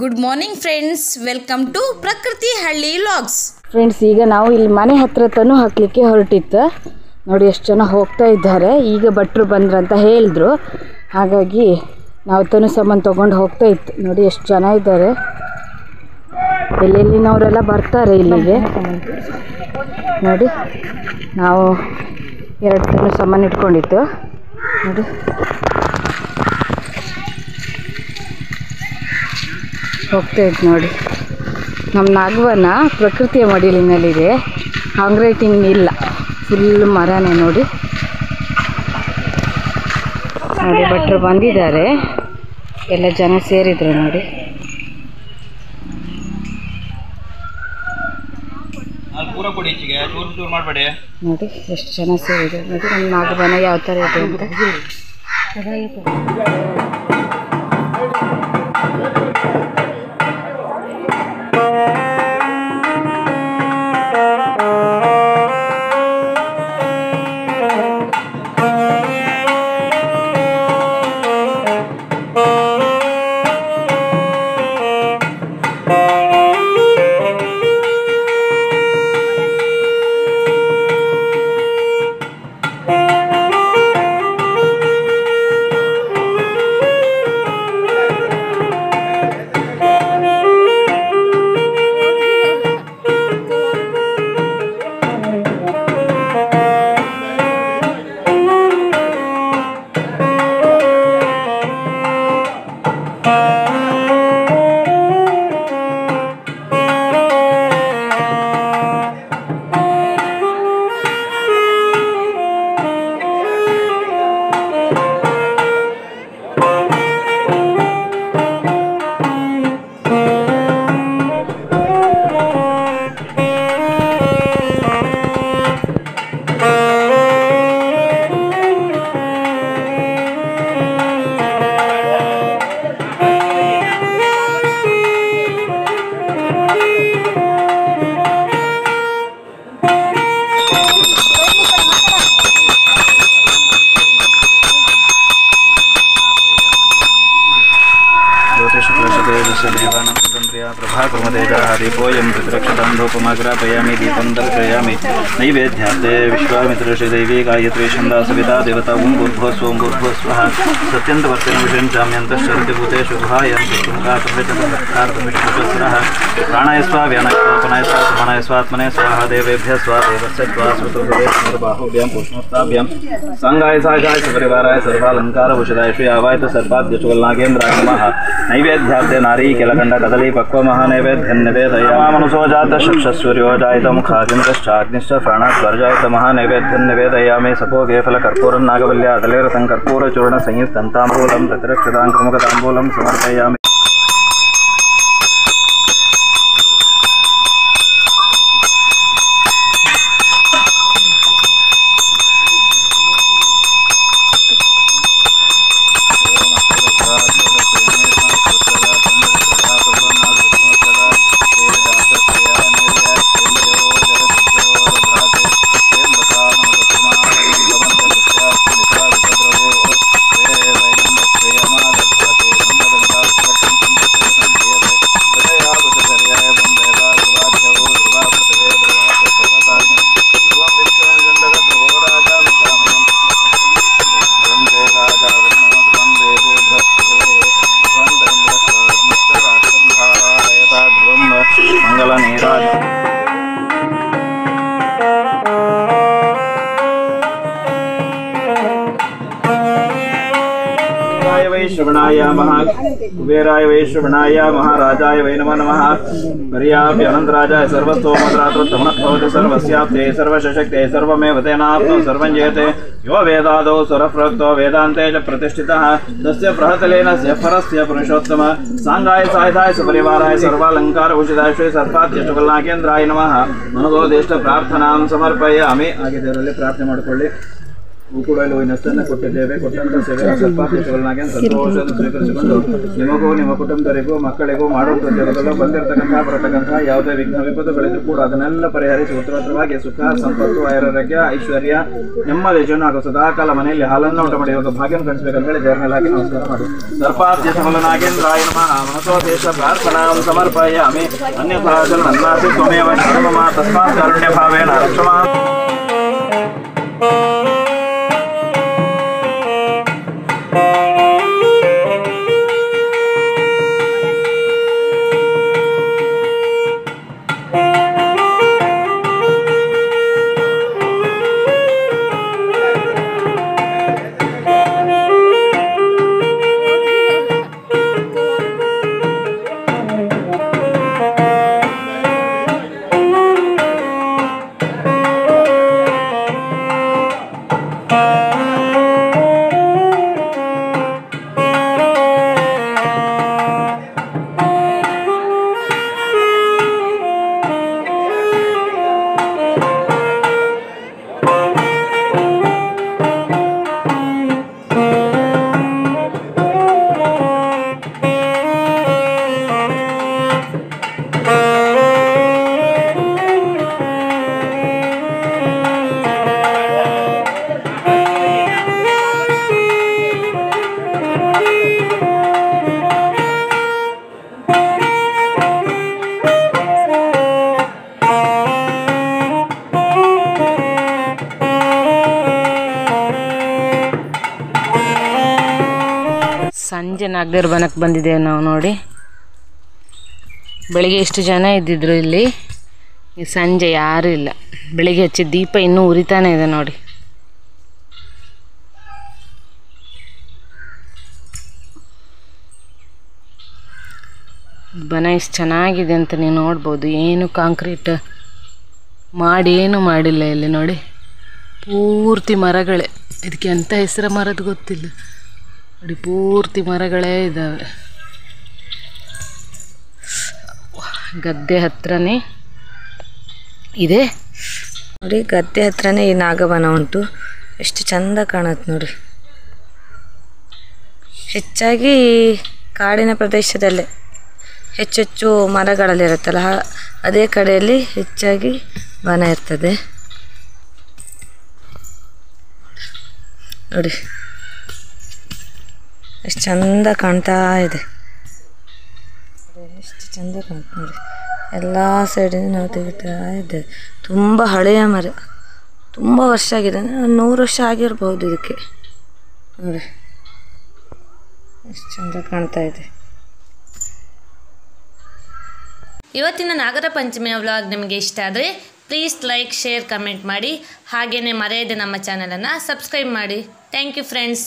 Good morning friends, welcome to Prakruti Halli vlogs. Friends, ಈಗ ನಾವು ಇಲ್ಲಿ ಮನೆ ಹತ್ರ ತನೂ ಹಾಕಲಿಕ್ಕೆ ಹೊರಟಿತ್ತು. ನೋಡಿ ಎಷ್ಟು ಜನ ಹೋಗ್ತಾ ಇದ್ದಾರೆ. ಈಗ ಭಟ್ರು ಬಂದ್ರಂತ ಹೇಳಿದ್ರು, ಹಾಗಾಗಿ ನಾವು ತನು ಸಾಮಾನು ತೊಗೊಂಡು ಹೋಗ್ತಾ ಇತ್ತು. ನೋಡಿ ಎಷ್ಟು ಜನ ಇದ್ದಾರೆ, ಎಲ್ಲೆಲ್ಲಿನವರೆಲ್ಲ ಬರ್ತಾರೆ ಇಲ್ಲಿಗೆ. ನೋಡಿ ನಾವು 2 ತನು ಸಾಮಾನು ಇಟ್ಕೊಂಡಿತ್ತು. ನೋಡಿ ಹೋಗ್ತಾ ಇತ್ತು. ನೋಡಿ ನಮ್ಮ ನಾಗವನ ಪ್ರಕೃತಿಯ ಮಡಿಲಿನಲ್ಲಿದೆ, ಕಾಂಕ್ರೀಟಿಂಗ್ ಇಲ್ಲ, ಫುಲ್ ಮರನೇ. ನೋಡಿ ನೋಡಿ ಭಟ್ರು ಬಂದಿದ್ದಾರೆ, ಎಲ್ಲ ಜನ ಸೇರಿದ್ರು. ನೋಡಿ ನೋಡಿ ಎಷ್ಟು ಜನ ಸೇರಿದ್ರು. ನೋಡಿ ನಮ್ಮ ನಾಗವನ ಯಾವ ಥರ ಇದೆ ಅಂತ. दीपोयं प्रतिरक्षतां धूपमाग्रापयामि दीपं दर्शयामि नैवेद्यार्थे विश्वामित्रस्य दैवी गायत्री छन्दा सविता देवता ओं भूर्भुवस्वं भूर्भुवस्वः सत्यन्तवर्तिनं विषयं चाम्यन्तश्चरति भूतेषु गुहायं विष्णुकार्तमिष्णुस्रः प्राणाय स्वाहा व्यानाय स्वाहा पनाय स्वाहा समानाय स्वात्मने स्वाहा देवेभ्यः स्वाहा देवस्य स्वाहा स्वतोभ्यां पुष्णोत्ताभ्यां सांगाय सागाय सपरिवाराय सर्वालङ्कारभूषिताय श्री आवायत सर्पाद्यचुगलनागेन्द्राय नमः नैवेद्यार्थे नारी केलकण्ड कदली पक्व महानैवेद्यं निवेदयामनुसो जातः चक्षुस्सूर्यो जायत मुखादिन्द्रश्चाग्निश्च प्राणाद्वर्जायत महानैवेद्यं निवेदयामि सपोगे फलकर्पूरं नागवल्या दलेरसं कर्पूरचूर्णसंयुक्तं ताम्बूलं प्रतिरक्षतां कृमुकताम्बूलं समर्पयामि। श्रवणाय कुबेराय वै श्रवणाय महाराजाय वै नमो नमः। पर्याप्य अनन्तराजाय सर्वस्तोमत्रातृत्तमनः सर्वस्याप्ते सर्वशक्ते सर्वमेव तेनाप्नो सर्वं जयते यो वेदादौ स्वरप्रोक्तो वेदान्ते च प्रतिष्ठितः तस्य प्रहतलेन परस्य पुरुषोत्तम सांगाय साहिताय सपरिवाराय सर्वालङ्कारभूषिताय श्री सर्पाद्यचुगलनागेन्द्राय नमः। मनोदेष्ट प्रार्थनां समर्पयामि। आगे देवರಲ್ಲಿ ಪ್ರಾರ್ಥನೆ ಮಾಡಿಕೊಳ್ಳಿ। ಕೂಡ ಇನ್ನಷ್ಟನ್ನು ಕೊಟ್ಟಿದ್ದೇವೆ. ಕೊಟ್ಟಂತ ಸೇವೆ ಸರ್ಪಾಪೇಕ್ಷಗಳನ್ನಾಗಿ ಸಂತೋಷವನ್ನು ಸ್ವೀಕರಿಸಿಕೊಂಡು ನಿಮಗೂ ನಿಮ್ಮ ಕುಟುಂಬದವರಿಗೂ ಮಕ್ಕಳಿಗೂ ಮಾಡುವಂಥದ್ದು ಬಂದಿರತಕ್ಕಂಥ ಬರತಕ್ಕಂಥ ಯಾವುದೇ ವಿಘ್ನ ವಿಪತ್ತುಗಳಿದ್ರು ಕೂಡ ಅದನ್ನೆಲ್ಲ ಪರಿಹರಿಸಿ ಉತ್ತರೋತ್ತರವಾಗಿ ಸುಖ ಸಂಪತ್ತು ಆರೋಗ್ಯ ಐಶ್ವರ್ಯ ನೆಮ್ಮದಿ ಜೀವನ ಹಾಗೂ ಸದಾಕಾಲ ಮನೆಯಲ್ಲಿ ಹಾಲನ್ನು ಊಟ ಮಾಡಿ ಇವಾಗ ಭಾಗ್ಯವನ್ನು ಕಳಿಸಬೇಕಂತ ಹೇಳಿ ದೇವರನ್ನೆಲ್ಲಾಗಿ ನಮಸ್ಕಾರ ಮಾಡಿ ಸರ್ಪಾದ್ಯ ಸಫಲನಾಗೇಂದ್ರಾಯ ನಮಃ ಮನಸೋ ದೇಶ ಪ್ರಾರ್ಥನಾಂ ಸಮರ್ಪಯಾಮಿ ಅನ್ಯಥಾ ಜನ್ಮನ್ನಾಸಿ ತ್ವಮೇವ ಶರಣಂ ಮಮ ತಸ್ಮಾತ್ ಕಾರುಣ್ಯ ಭಾವೇನ ರಕ್ಷಮಾ. ಸಂಜೆ ನಾಗದೇವ್ರ ಬನಕ್ಕೆ ಬಂದಿದ್ದೇವೆ ನಾವು ನೋಡಿ. ಬೆಳಿಗ್ಗೆ ಎಷ್ಟು ಜನ ಇದ್ದಿದ್ರು ಇಲ್ಲಿ, ಈ ಸಂಜೆ ಯಾರೂ ಇಲ್ಲ. ಬೆಳಿಗ್ಗೆ ಹಚ್ಚಿದ ದೀಪ ಇನ್ನೂ ಉರಿತಾನೆ ಇದೆ ನೋಡಿ. ಬನ ಎಷ್ಟು ಚೆನ್ನಾಗಿದೆ ಅಂತ ನೀವು ನೋಡ್ಬೋದು. ಏನು ಕಾಂಕ್ರೀಟ್ ಮಾಡಿ ಏನು ಮಾಡಿಲ್ಲ ಇಲ್ಲಿ ನೋಡಿ. ಪೂರ್ತಿ ಮರಗಳೇ. ಇದಕ್ಕೆ ಎಂಥ ಹೆಸರು ಮರದ ಗೊತ್ತಿಲ್ಲ ನೋಡಿ. ಪೂರ್ತಿ ಮರಗಳೇ ಇದ್ದಾವೆ. ಗದ್ದೆ ಹತ್ರನೇ ಇದೆ ನೋಡಿ. ಗದ್ದೆ ಹತ್ರನೇ ಈ ನಾಗವನ ಉಂಟು. ಎಷ್ಟು ಚಂದ ಕಾಣುತ್ತೆ ನೋಡಿ. ಹೆಚ್ಚಾಗಿ ಕಾಡಿನ ಪ್ರದೇಶದಲ್ಲೇ ಹೆಚ್ಚೆಚ್ಚು ಮರಗಳಲ್ಲಿರುತ್ತಲ್ಲ, ಅದೇ ಕಡೆಯಲ್ಲಿ ಹೆಚ್ಚಾಗಿ ವನ ಇರ್ತದೆ ನೋಡಿ. ಎಷ್ಟು ಚಂದ ಕಾಣ್ತಾ ಇದೆ. ಎಷ್ಟು ಚಂದ ಕಾಣ್ತಾ ನೋಡಿ. ಎಲ್ಲ ಸೈಡಿನ ನಾವು ತೆಗಿತಾ ಇದ್ದೇವೆ. ತುಂಬ ಹಳೆಯ ಮರ, ತುಂಬ ವರ್ಷ ಆಗಿದೆ. 100 ವರ್ಷ ಆಗಿರ್ಬೋದು ಇದಕ್ಕೆ ನೋಡಿ. ಎಷ್ಟು ಚಂದ ಕಾಣ್ತಾ ಇದೆ. ಇವತ್ತಿನ ನಾಗರ ಪಂಚಮಿಯ ವ್ಲಾಗ್ ನಿಮಗೆ ಇಷ್ಟ ಆದರೆ ಪ್ಲೀಸ್ ಲೈಕ್, ಶೇರ್, ಕಮೆಂಟ್ ಮಾಡಿ. ಹಾಗೆಯೇ ಮರೆಯದೆ ನಮ್ಮ ಚಾನಲನ್ನು ಸಬ್ಸ್ಕ್ರೈಬ್ ಮಾಡಿ. Thank you friends.